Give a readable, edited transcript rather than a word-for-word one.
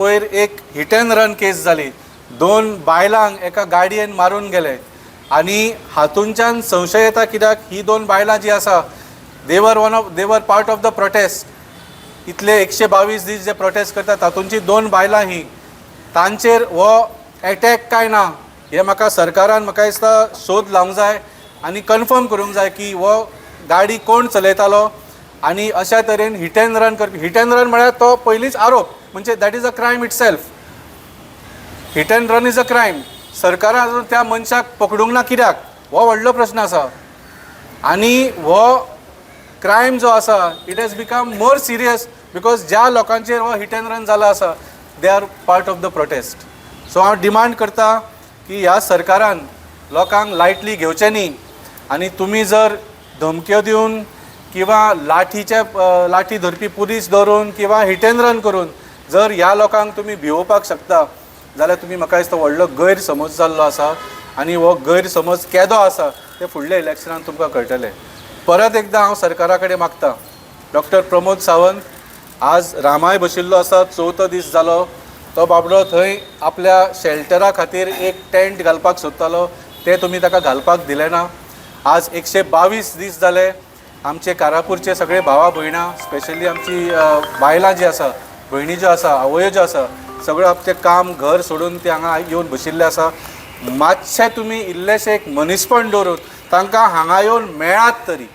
वयर एक hit end run केस जाली, दोन बायलांक एका गाडयेन मारून गेले आणि हातूंच्यान संशय येता कित्याक ही दोन बायलां जी आसा देवर पार्ट ऑफ द प्रोटेस्ट. इतले 122 दीस जे प्रोटेस्ट करता तातूंची दोन बायलां ही तांचेर हो अटॅक काय ना हे म्हाका सरकारान म्हाका दिसता शोध लावंक जाय आनी कन्फर्म करूंक जाय की हो गाडी कोण चलयतालो आनी अशा तरेन हिट एंड रन करपी. हिट एंड रन म्हळ्यार तो पयलींच आरोप, म्हणजे that is a crime it self. Hit end run is a crime. सरकारान त्या मनशाक पकडूंक ना कित्याक हो व्हडलो प्रश्न आसा. आनी हो क्रायम जो आसा it has become more serious because ज्या लोकांचेर हो हिट एंड रन जाला आसा they are part of the prostate. So हांव डिमांड करता की ह्या सरकारान लोकांक लायटली घेवचें न्ही आनी तुमी जर धमक्यो दिवन किंवा लाठी धरपी पुलीस धरून किंवा हिट एंड रन करून जर ह्या लोकांक तुमी भिवोवपाक शकता जाल्यार तुमी म्हाका दिसता व्हडलो गैरसमज जाल्लो आसा आनी हो गैरसमज केदो आसा ते फुडल्या इलेक्शनान तुमकां कळटलें. परत एकदां हांव सरकारा कडेन मागतां, डॉक्टर प्रमोद सावंत आज रामाय बशिल्लो आसा, 4थो दीस जालो. तो बाबडो थंय आपल्या शेल्टरा खातीर एक टेंट घालपाक सोदतालो, ते तुमी ताका घालपाक दिले ना. आज 122 दीस जाले. आमचे कारापूरचे सगळे भावा भयणां, स्पेशली आमची बायलां जी आसा, भयणी ज्यो आसा, आवयो ज्यो आसा, सगळें आपचें काम घर सोडून ते हांगा येवन बशिल्ले आसा. मातशें तुमी इल्लेशें एक मनीसपण दवरून तांकां हांगा येवन मेळात तरी.